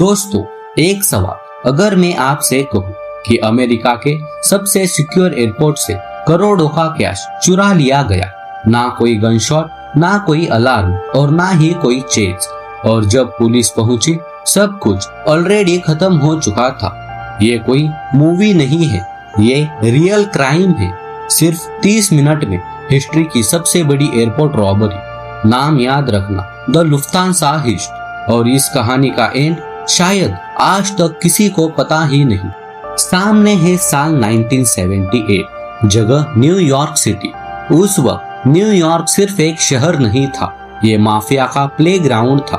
दोस्तों, एक सवाल, अगर मैं आपसे कहूं कि अमेरिका के सबसे सिक्योर एयरपोर्ट से करोड़ों का कैश चुरा लिया गया, ना कोई गन शॉट, ना कोई अलार्म और ना ही कोई चेज, और जब पुलिस पहुंची सब कुछ ऑलरेडी खत्म हो चुका था। ये कोई मूवी नहीं है, ये रियल क्राइम है। सिर्फ 30 मिनट में हिस्ट्री की सबसे बड़ी एयरपोर्ट रॉबरी। नाम याद रखना, द लुफ्तांसा हिस्ट। और इस कहानी का एंड शायद आज तक किसी को पता ही नहीं। सामने है साल 1978, जगह न्यूयॉर्क सिटी। उस वक्त न्यूयॉर्क सिर्फ एक शहर नहीं था, ये माफिया का प्लेग्राउंड था।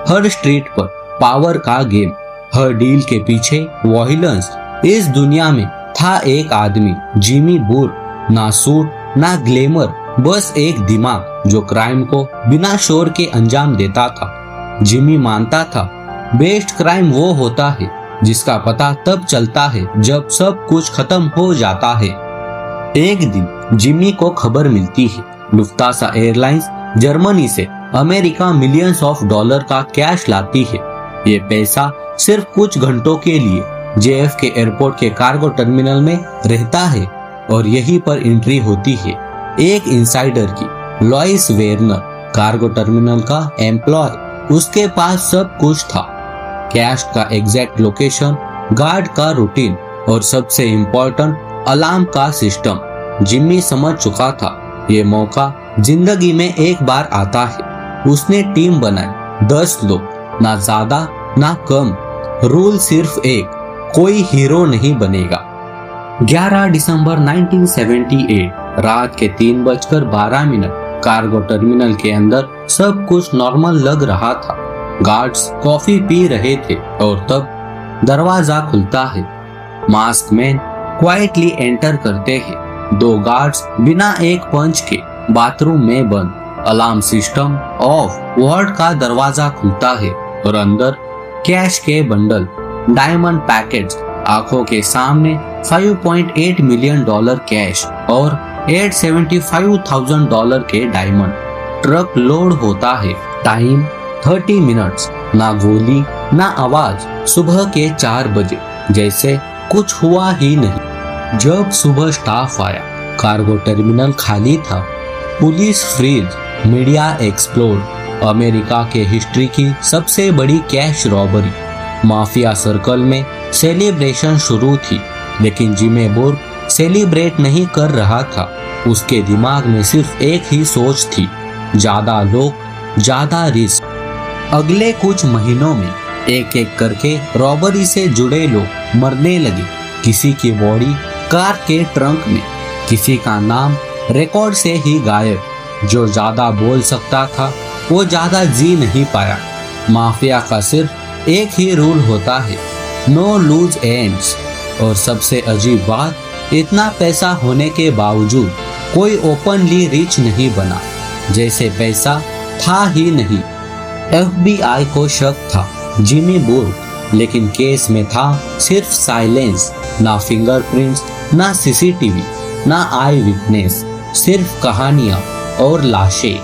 हर स्ट्रीट पर पावर का गेम, हर डील के पीछे वायलेंस। इस दुनिया में था एक आदमी, जिमी बुर। ना सूट ना ग्लैमर, बस एक दिमाग जो क्राइम को बिना शोर के अंजाम देता था। जिमी मानता था बेस्ट क्राइम वो होता है जिसका पता तब चलता है जब सब कुछ खत्म हो जाता है। एक दिन जिमी को खबर मिलती है, लुफ्तांसा एयरलाइंस जर्मनी से अमेरिका मिलियंस ऑफ डॉलर का कैश लाती है। ये पैसा सिर्फ कुछ घंटों के लिए JFK एयरपोर्ट के कार्गो टर्मिनल में रहता है, और यहीं पर एंट्री होती है एक इनसाइडर की, लॉइस वेर्नर, कार्गो टर्मिनल का एम्प्लॉय। उसके पास सब कुछ था, कैश का एग्जैक्ट लोकेशन, गार्ड का रूटीन और सबसे इम्पोर्टेंट अलार्म का सिस्टम। जिम्मी समझ चुका था ये मौका जिंदगी में एक बार आता है। उसने टीम बनाई, 10 लोग, ना ज्यादा ना कम। रूल सिर्फ एक, कोई हीरो नहीं बनेगा। 11 दिसंबर 1978 रात के 3:12 कार्गो टर्मिनल के अंदर सब कुछ नॉर्मल लग रहा था। गार्ड्स कॉफी पी रहे थे और तब दरवाजा खुलता है। मास्क मैन क्वाइटली एंटर करते हैं। 2 गार्ड्स बिना एक पंच के बाथरूम में बंद। Alarm system of. वार्ड का दरवाजा खुलता है और अंदर कैश के बंडल, डायमंड पैकेट्स, आंखों के सामने $5.8 मिलियन कैश और $875,000 के डायमंड। ट्रक लोड होता है। Time 30 minutes. ना गोली ना आवाज। सुबह के 4 बजे, जैसे कुछ हुआ ही नहीं। जब सुबह स्टाफ आया, कार्गो टर्मिनल खाली था। Police freeze, media explode. America के हिस्ट्री की सबसे बड़ी कैश रॉबरी। माफिया सर्कल में सेलिब्रेशन शुरू थी, लेकिन जिमी बुर सेलिब्रेट नहीं कर रहा था। उसके दिमाग में सिर्फ एक ही सोच थी, ज्यादा लोग ज्यादा रिस्क। अगले कुछ महीनों में एक एक करके रॉबरी से जुड़े लोग मरने लगे। किसी की बॉडी कार के ट्रंक में, किसी का नाम रिकॉर्ड से ही गायब। जो ज्यादा बोल सकता था वो ज्यादा जी नहीं पाया। माफिया का सिर्फ एक ही रूल होता है, नो लूज एंड्स। और सबसे अजीब बात, इतना पैसा होने के बावजूद कोई ओपनली रिच नहीं बना, जैसे पैसा था ही नहीं। FBI को शक था जिमी बुर, लेकिन केस में था सिर्फ साइलेंस। ना फिंगरप्रिंट्स, ना CCTV, ना आई विटनेस, सिर्फ कहानियां और लाशें।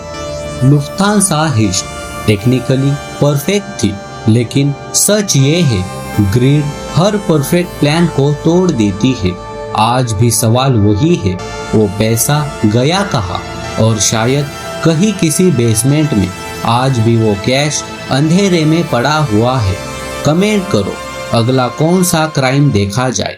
लुफ्तांसा हिस्ट टेक्निकली परफेक्ट थी, लेकिन सच ये है, ग्रीड हर परफेक्ट प्लान को तोड़ देती है। आज भी सवाल वही है, वो पैसा गया कहाँ? और शायद कहीं किसी बेसमेंट में आज भी वो कैश अंधेरे में पड़ा हुआ है। कमेंट करो, अगला कौन सा क्राइम देखा जाए।